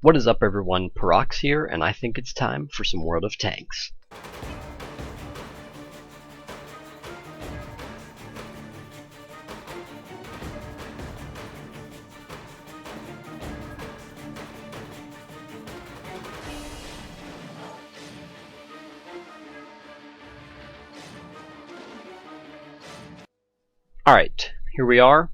What is up, everyone? Pyrox here, and I think it's time for some World of Tanks. Alright, here we are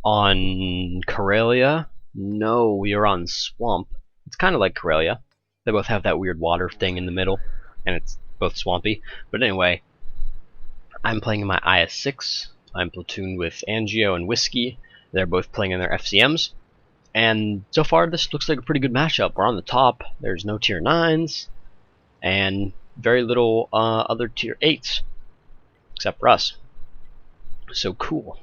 on Karelia. No, we are on Swamp. It's kind of like Karelia. They both have that weird water thing in the middle, and it's both swampy. But anyway, I'm playing in my IS-6. I'm platooned with Angio and Whiskey. They're both playing in their FCMs. And so far, this looks like a pretty good matchup. We're on the top. There's no tier 9s, and very little other tier 8s, except for us. So cool.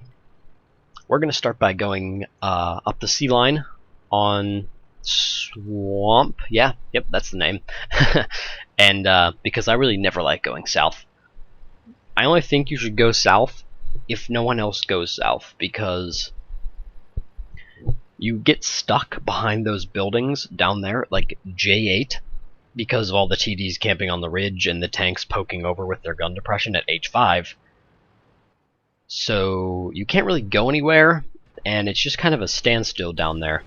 We're going to start by going up the sea line on Swamp. Yeah, yep, that's the name. And because I really never like going south. I only think you should go south if no one else goes south, because you get stuck behind those buildings down there, like J8, because of all the TDs camping on the ridge and the tanks poking over with their gun depression at H5. So you can't really go anywhere, and it's just kind of a standstill down there.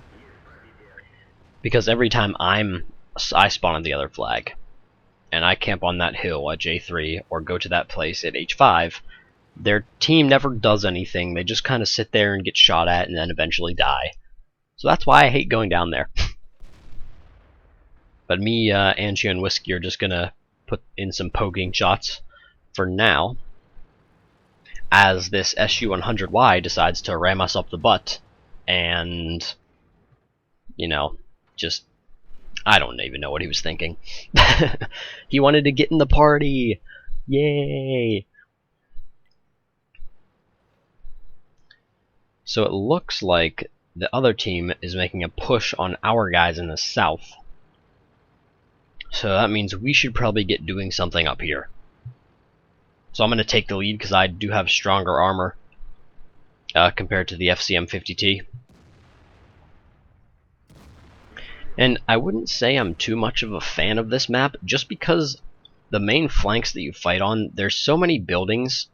Because every time I spawn on the other flag, and I camp on that hill at J3, or go to that place at H5, their team never does anything. They just kind of sit there and get shot at, and then eventually die. So that's why I hate going down there. But me, Angio, and Whiskey are just gonna put in some poking shots for now, as this SU-100Y decides to ram us up the butt, and, you know, just, I don't even know what he was thinking. He wanted to get in the party! Yay! So it looks like the other team is making a push on our guys in the south. So that means we should probably get doing something up here. So I'm going to take the lead because I do have stronger armor compared to the FCM 50T. And I wouldn't say I'm too much of a fan of this map, just because the main flanks that you fight on, there's so many buildings,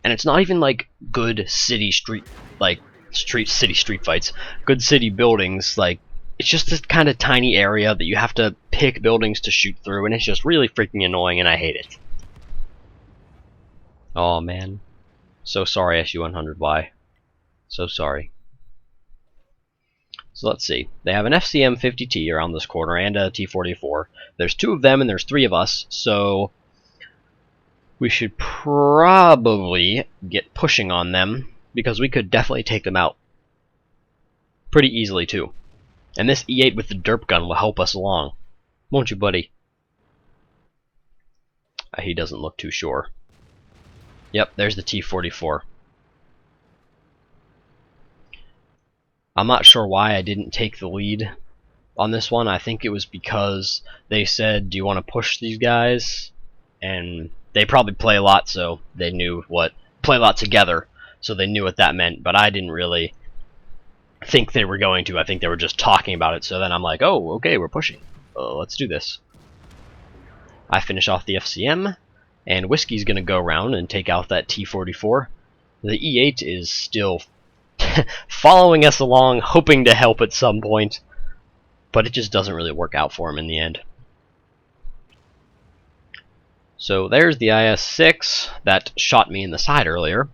and it's not even like good city street fights. Good city buildings, like, it's just this kind of tiny area that you have to pick buildings to shoot through, and it's just really freaking annoying, and I hate it. Oh man. So sorry, SU-100Y. So sorry. So let's see. They have an FCM 50T around this corner and a T-44. There's 2 of them and there's 3 of us, so we should probably get pushing on them, because we could definitely take them out pretty easily too. And this E8 with the derp gun will help us along. Won't you, buddy? He doesn't look too sure. Yep, there's the T-44. I'm not sure why I didn't take the lead on this one. I think it was because they said, do you want to push these guys? And they probably play a lot, so they knew what... play a lot together, so they knew what that meant, but I didn't really think they were going to. I think they were just talking about it, so then I'm like, oh, okay, we're pushing. Let's do this. I finish off the FCM, and Whiskey's gonna go around and take out that T-44. The E8 is still following us along, hoping to help at some point, but it just doesn't really work out for him in the end. So there's the IS-6 that shot me in the side earlier,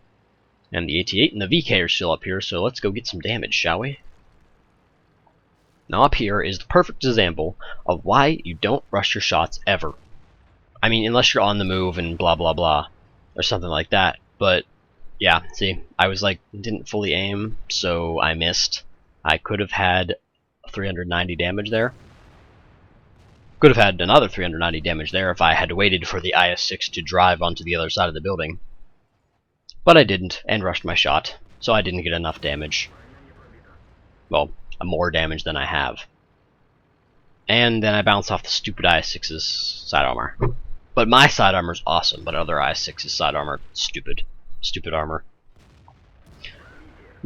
and the AT-8 and the VK are still up here, so let's go get some damage, shall we? Now up here is the perfect example of why you don't rush your shots ever. I mean, unless you're on the move and blah blah blah, or something like that, but yeah, see, I was like, didn't fully aim, so I missed. I could have had 390 damage there. Could have had another 390 damage there if I had waited for the IS-6 to drive onto the other side of the building. But I didn't, and rushed my shot, so I didn't get enough damage. Well, more damage than I have. And then I bounced off the stupid IS-6's side armor. But my side armor's awesome, but other IS-6's side armor, stupid. Stupid armor.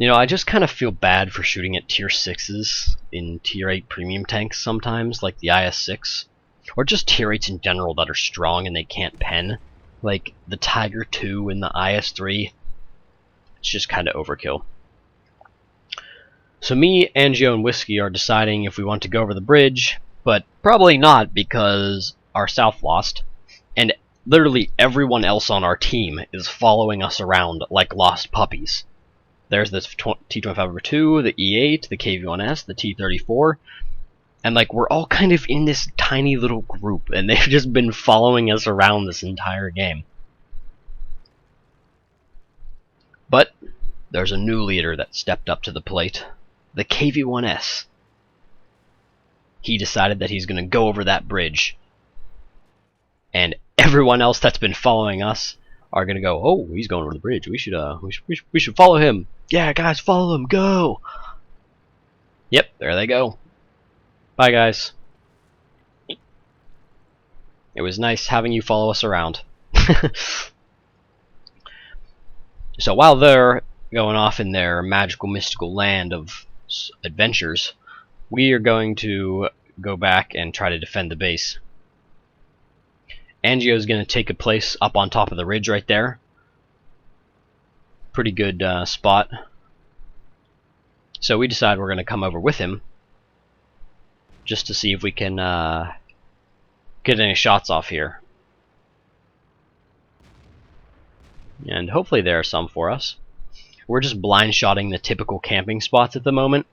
You know, I just kind of feel bad for shooting at tier 6s in tier 8 premium tanks sometimes, like the IS-6. Or just tier 8s in general that are strong and they can't pen. Like the Tiger 2 and the IS-3. It's just kind of overkill. So me, Angio, and Whiskey are deciding if we want to go over the bridge, but probably not because our South lost, and literally everyone else on our team is following us around like lost puppies. There's this T-25/2, the E8, the KV-1S, the T-34, and like we're all kind of in this tiny little group, and they've just been following us around this entire game. But there's a new leader that stepped up to the plate. The KV-1S. He decided that he's going to go over that bridge. And everyone else that's been following us are going to go, oh, he's going over the bridge. We should follow him. Yeah, guys, follow him. Go. Yep, there they go. Bye, guys. It was nice having you follow us around. So while they're going off in their magical, mystical land of adventures, we are going to go back and try to defend the base. Angio is going to take a place up on top of the ridge right there. Pretty good spot. So we decide we're going to come over with him just to see if we can get any shots off here. And hopefully there are some for us. We're just blind shotting the typical camping spots at the moment.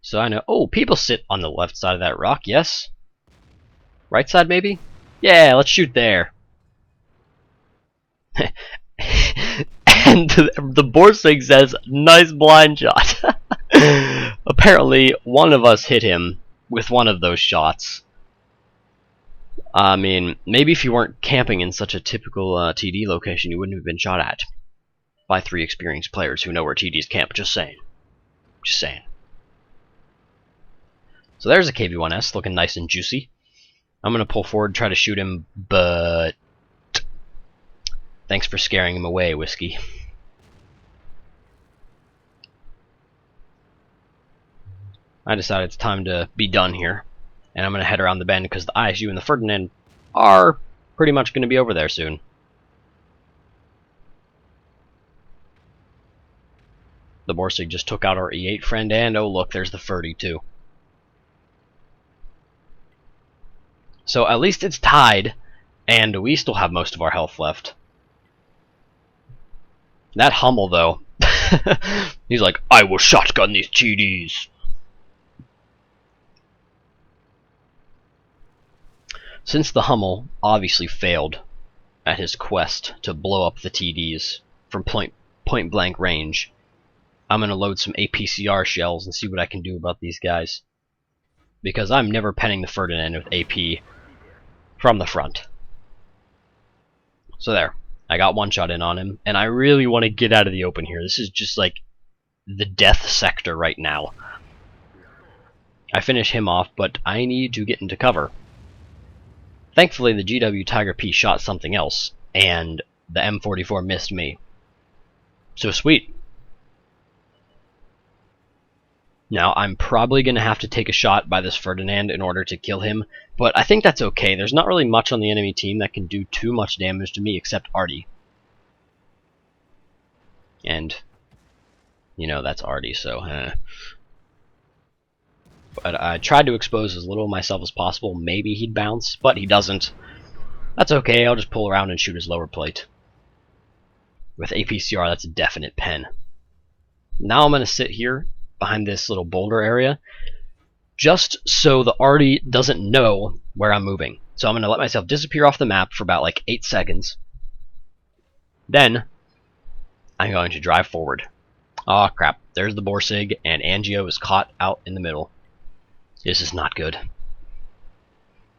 So I know, oh, people sit on the left side of that rock, yes? Right side maybe? Yeah, let's shoot there. And the Borsig says, nice blind shot. Apparently, one of us hit him with one of those shots. I mean, maybe if you weren't camping in such a typical TD location, you wouldn't have been shot at by 3 experienced players who know where TDs camp. Just saying. Just saying. So there's a KV-1S looking nice and juicy. I'm going to pull forward, try to shoot him, but thanks for scaring him away, Whiskey. I decided it's time to be done here. And I'm going to head around the bend because the ISU and the Ferdinand are pretty much going to be over there soon. The Borsig just took out our E8 friend, and oh look, there's the Ferdy too. So at least it's tied, and we still have most of our health left. That Hummel though, he's like, I will shotgun these TDs. Since the Hummel obviously failed at his quest to blow up the TDs from point blank range, I'm going to load some APCR shells and see what I can do about these guys. Because I'm never penning the Ferdinand with AP from the front. So there, I got one shot in on him, and I really want to get out of the open here. This is just like the death sector right now. I finish him off, but I need to get into cover. Thankfully, the GW Tiger P shot something else, and the M44 missed me. So sweet. Now, I'm probably going to have to take a shot by this Ferdinand in order to kill him, but I think that's okay. There's not really much on the enemy team that can do too much damage to me except Artie. And, you know, that's Artie, so But I tried to expose as little of myself as possible. Maybe he'd bounce, but he doesn't. That's okay, I'll just pull around and shoot his lower plate. With APCR, that's a definite pen. Now I'm going to sit here behind this little boulder area, just so the Artie doesn't know where I'm moving. So I'm going to let myself disappear off the map for about like 8 seconds. Then, I'm going to drive forward. Aw, crap. There's the Borsig, and Angio is caught out in the middle. This is not good.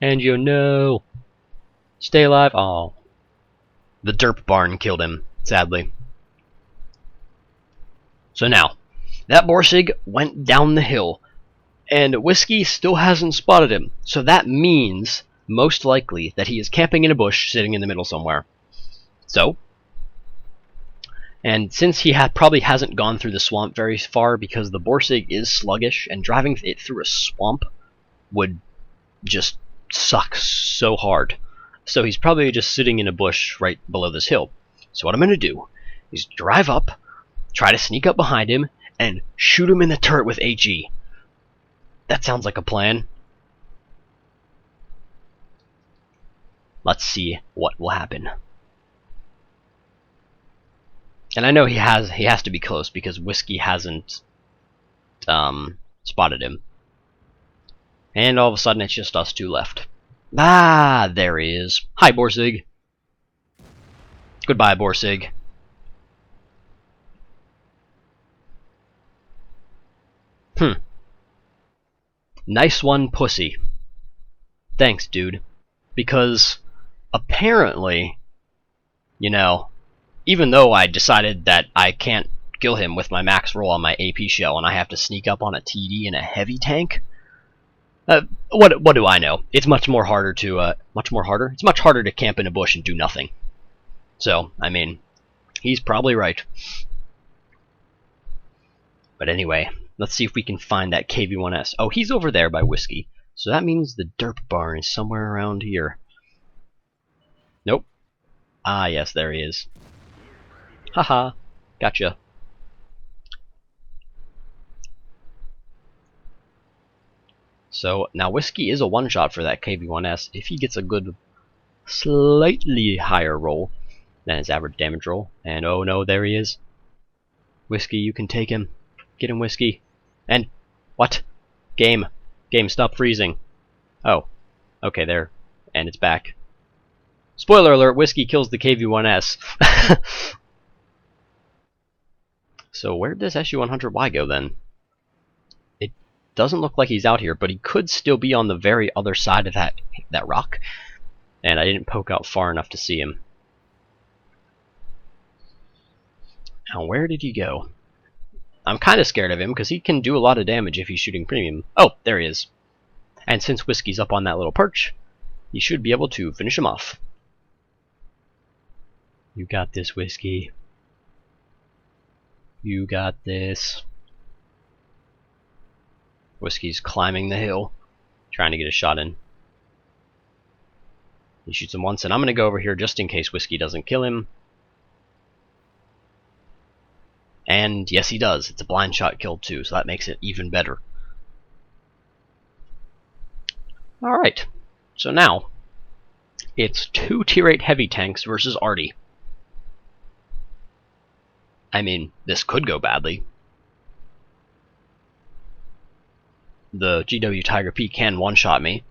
Angio, no! Stay alive. Oh. The derp barn killed him, sadly. So now, that Borsig went down the hill, and Whiskey still hasn't spotted him. So that means, most likely, that he is camping in a bush, sitting in the middle somewhere. So, And since he probably hasn't gone through the swamp very far because the Borsig is sluggish, and driving it through a swamp would just suck so hard. So he's probably just sitting in a bush right below this hill. So what I'm going to do is drive up, try to sneak up behind him, and shoot him in the turret with HE. That sounds like a plan. Let's see what will happen. And I know he has to be close because Whiskey hasn't spotted him. And all of a sudden it's just us two left. Ah, there he is. Hi, Borsig. Goodbye, Borsig. Nice one, pussy. Thanks, dude. Because apparently, you know, even though I decided that I can't kill him with my max roll on my AP shell and I have to sneak up on a TD and a heavy tank, what do I know? It's much harder to camp in a bush and do nothing. So, I mean, he's probably right. But anyway, let's see if we can find that KV-1S. Oh, he's over there by Whiskey. So that means the derp barn is somewhere around here. Nope. Ah, yes, there he is. Haha, gotcha. So, now Whiskey is a one-shot for that KV-1S if he gets a good, slightly higher roll than his average damage roll. And oh no, there he is. Whiskey, you can take him. Get him, Whiskey. And, what? Game, stop freezing. Oh, okay, there. And it's back. Spoiler alert, Whiskey kills the KV-1S. So where'd this SU-100Y go then? It doesn't look like he's out here, but he could still be on the very other side of that rock. And I didn't poke out far enough to see him. Now where did he go? I'm kind of scared of him because he can do a lot of damage if he's shooting premium. Oh, there he is. And since Whiskey's up on that little perch, he should be able to finish him off. You got this, Whiskey. You got this. Whiskey's climbing the hill, trying to get a shot in. He shoots him once, and I'm going to go over here just in case Whiskey doesn't kill him. And yes, he does. It's a blind shot kill too, so that makes it even better. Alright, so now it's 2 tier 8 heavy tanks versus Artie. I mean, this could go badly. The GW Tiger P can one-shot me,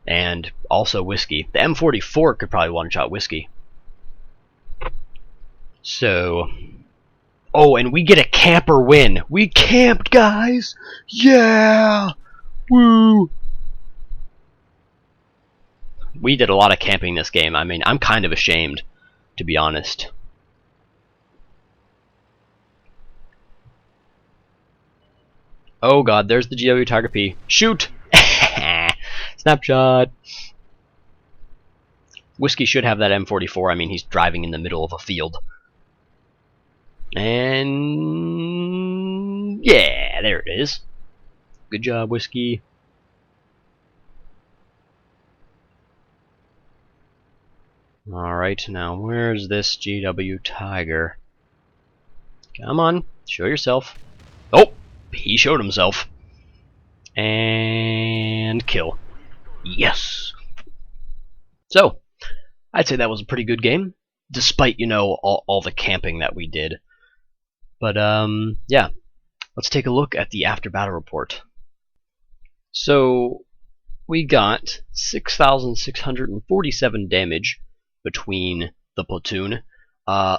and also Whiskey. The M44 could probably one-shot Whiskey. So, oh, and we get a camper win. We camped, guys! Yeah! Woo! We did a lot of camping this game. I mean, I'm kind of ashamed, to be honest. Oh god, there's the GW Tiger P. Shoot! Snapshot! Whiskey should have that M44. I mean, he's driving in the middle of a field. And yeah, there it is. Good job, Whiskey. Alright, now where's this GW Tiger? Come on, show yourself. Oh! He showed himself. And kill. Yes! So, I'd say that was a pretty good game, despite, you know, all the camping that we did. But, yeah. Let's take a look at the after battle report. So, we got 6,647 damage between the platoon.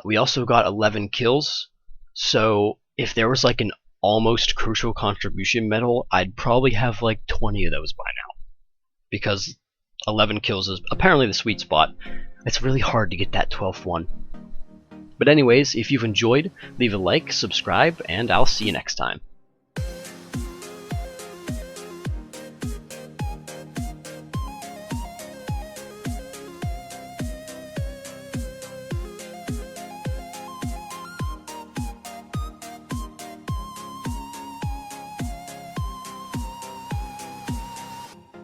We also got 11 kills. So, if there was like an almost crucial contribution medal, I'd probably have like 20 of those by now. Because 11 kills is apparently the sweet spot. It's really hard to get that 12th one. But anyways, if you've enjoyed, leave a like, subscribe, and I'll see you next time.